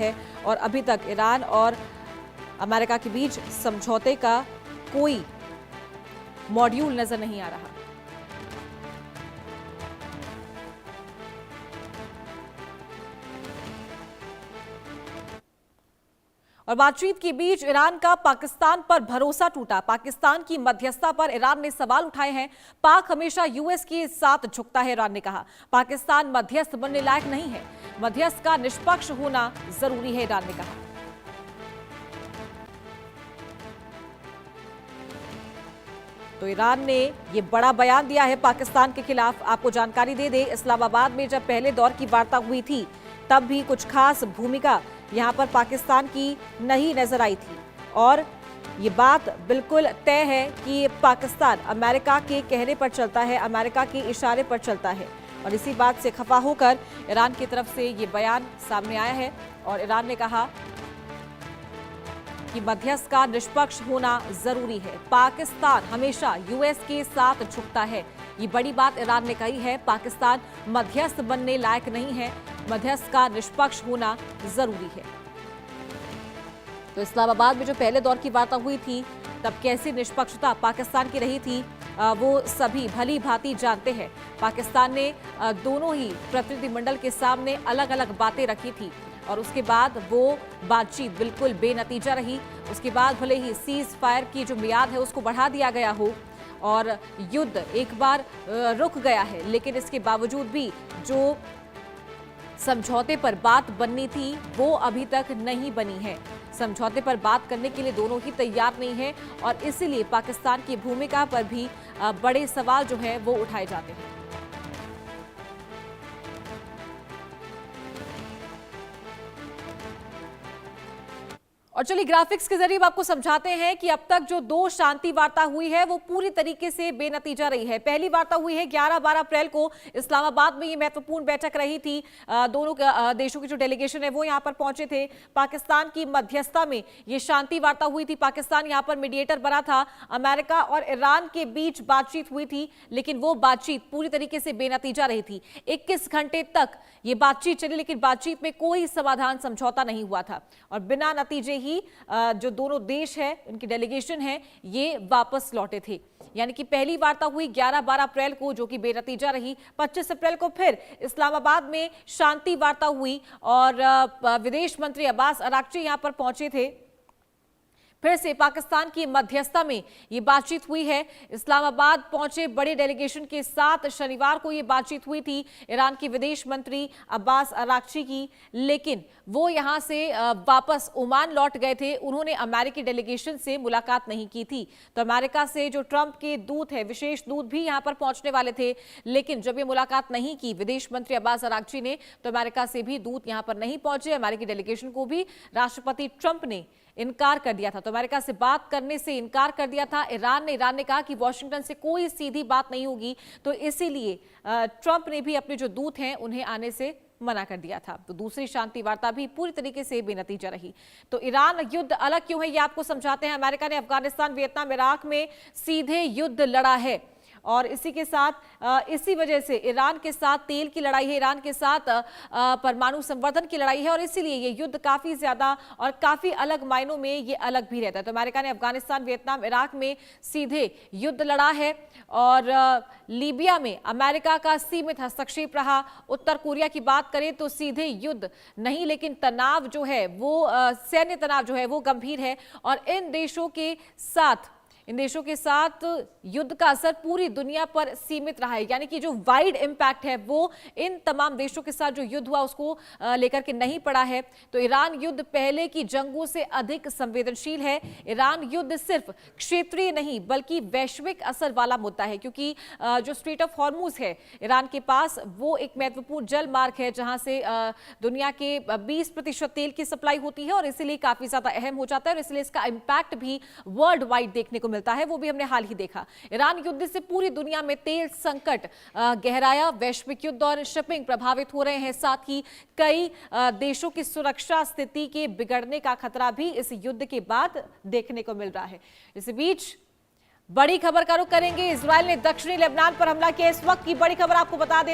है और अभी तक ईरान और अमेरिका के बीच समझौते का कोई मॉड्यूल नजर नहीं आ रहा। और बातचीत के बीच ईरान का पाकिस्तान पर भरोसा टूटा। पाकिस्तान की मध्यस्थता पर ईरान ने सवाल उठाए हैं। पाक हमेशा यूएस के साथ झुकता है, ईरान ने कहा। पाकिस्तान मध्यस्थ बनने लायक नहीं है, मध्यस्थ का निष्पक्ष होना जरूरी है, ईरान ने कहा। तो ईरान ने यह बड़ा बयान दिया है पाकिस्तान के खिलाफ। आपको जानकारी दे दें, इस्लामाबाद में जब पहले दौर की वार्ता हुई थी तब भी कुछ खास भूमिका यहां पर पाकिस्तान की नहीं नजर आई थी और ये बात बिल्कुल तय है कि पाकिस्तान अमेरिका के कहने पर चलता है, अमेरिका के इशारे पर चलता है और इसी बात से खफा होकर ईरान की तरफ से ये बयान सामने आया है और ईरान ने कहा कि मध्यस्थ का निष्पक्ष होना जरूरी है। पाकिस्तान हमेशा यूएस के साथ झुकता है, ये बड़ी बात ईरान ने कही है। पाकिस्तान मध्यस्थ बनने लायक नहीं है, मध्यस्थ का निष्पक्ष होना जरूरी है। तो इस्लामाबाद में जो पहले दौर की वार्ता हुई थी तब कैसी निष्पक्षता पाकिस्तान की रही थी वो सभी भली भांति जानते हैं। पाकिस्तान ने दोनों ही प्रतिनिधिमंडल के सामने अलग अलग बातें रखी थी और उसके बाद वो बातचीत बिल्कुल बेनतीजा रही। उसके बाद भले ही सीज फायर की जो मियाद है उसको बढ़ा दिया गया हो और युद्ध एक बार रुक गया है, लेकिन इसके बावजूद भी जो समझौते पर बात बननी थी वो अभी तक नहीं बनी है। समझौते पर बात करने के लिए दोनों ही तैयार नहीं है और इसीलिए पाकिस्तान की भूमिका पर भी बड़े सवाल जो है वो उठाए जाते हैं। और चलिए ग्राफिक्स के जरिए आपको समझाते हैं कि अब तक जो दो शांति वार्ता हुई है वो पूरी तरीके से बेनतीजा रही है। पहली वार्ता हुई है 11-12 अप्रैल को इस्लामाबाद में। ये महत्वपूर्ण बैठक रही थी। दोनों देशों की जो डेलीगेशन है वो यहां पर पहुंचे थे। पाकिस्तान की मध्यस्थता में ये शांति वार्ता हुई थी। पाकिस्तान यहां पर मीडिएटर बना था। अमेरिका और ईरान के बीच बातचीत हुई थी, लेकिन वो बातचीत पूरी तरीके से बेनतीजा रही थी। 21 घंटे तक ये बातचीत चली, लेकिन बातचीत में कोई समाधान समझौता नहीं हुआ था और बिना नतीजे ही जो दोनों देश है, उनकी डेलीगेशन है, ये वापस लौटे थे। यानी कि पहली वार्ता हुई 11-12 अप्रैल को जो कि बेनतीजा रही। 25 अप्रैल को फिर इस्लामाबाद में शांति वार्ता हुई और विदेश मंत्री अब्बास अराक्ची यहां पर पहुंचे थे। फिर से पाकिस्तान की मध्यस्थता में ये बातचीत हुई है। इस्लामाबाद पहुंचे बड़े डेलीगेशन के साथ शनिवार को ये बातचीत हुई थी ईरान के विदेश मंत्री अब्बास अराक्ची की, लेकिन वो यहां से वापस ओमान लौट गए थे। उन्होंने अमेरिकी डेलीगेशन से मुलाकात नहीं की थी। तो अमेरिका से जो ट्रंप के दूत है, विशेष दूत भी यहां पर पहुंचने वाले थे, लेकिन जब ये मुलाकात नहीं की विदेश मंत्री अब्बास अराक्ची ने, तो अमेरिका से भी दूत यहां पर नहीं पहुंचे। अमेरिकी डेलीगेशन को भी राष्ट्रपति ट्रंप ने इनकार कर दिया था, तो अमेरिका से बात करने से इनकार कर दिया था ईरान ने कहा कि वॉशिंगटन से कोई सीधी बात नहीं होगी, तो इसीलिए ट्रंप ने भी अपने जो दूत हैं उन्हें आने से मना कर दिया था। तो दूसरी शांति वार्ता भी पूरी तरीके से बेनतीजा रही। तो ईरान युद्ध अलग क्यों है ये आपको समझाते हैं। अमेरिका ने अफगानिस्तान, वियतनाम, इराक में सीधे युद्ध लड़ा है और इसी के साथ इसी वजह से ईरान के साथ तेल की लड़ाई है, ईरान के साथ परमाणु संवर्धन की लड़ाई है और इसीलिए ये युद्ध काफी ज्यादा और काफी अलग मायनों में ये अलग भी रहता है। तो अमेरिका ने अफगानिस्तान, वियतनाम, इराक में सीधे युद्ध लड़ा है और लीबिया में अमेरिका का सीमित हस्तक्षेप रहा। उत्तर कोरिया की बात करें तो सीधे युद्ध नहीं, लेकिन तनाव जो है वो सैन्य तनाव जो है वो गंभीर है और इन देशों के साथ युद्ध का असर पूरी दुनिया पर सीमित रहा है। यानी कि जो वाइड इंपैक्ट है वो इन तमाम देशों के साथ जो युद्ध हुआ उसको लेकर के नहीं पड़ा है। तो ईरान युद्ध पहले की जंगों से अधिक संवेदनशील है। ईरान युद्ध सिर्फ क्षेत्रीय नहीं बल्कि वैश्विक असर वाला मुद्दा है, क्योंकि जो स्ट्रेट ऑफ हॉर्मुज है ईरान के पास, वो एक महत्वपूर्ण जल मार्ग है जहां से दुनिया के 20% तेल की सप्लाई होती है और इसीलिए काफी ज्यादा अहम हो जाता है और इसलिए इसका इंपैक्ट भी वर्ल्ड वाइड देखने को मिलता है, वो भी हमने हाल ही देखा। ईरान युद्ध से पूरी दुनिया में तेल संकट गहराया, वैश्विक युद्ध और शिपिंग प्रभावित हो रहे हैं। साथ ही कई देशों की सुरक्षा स्थिति के बिगड़ने का खतरा भी इस युद्ध के बाद देखने को मिल रहा है। इस बीच बड़ी खबर का रुख करेंगे। इजरायल ने दक्षिणी लेबनान पर हमला किया। इस वक्त की बड़ी खबर आपको बता दें।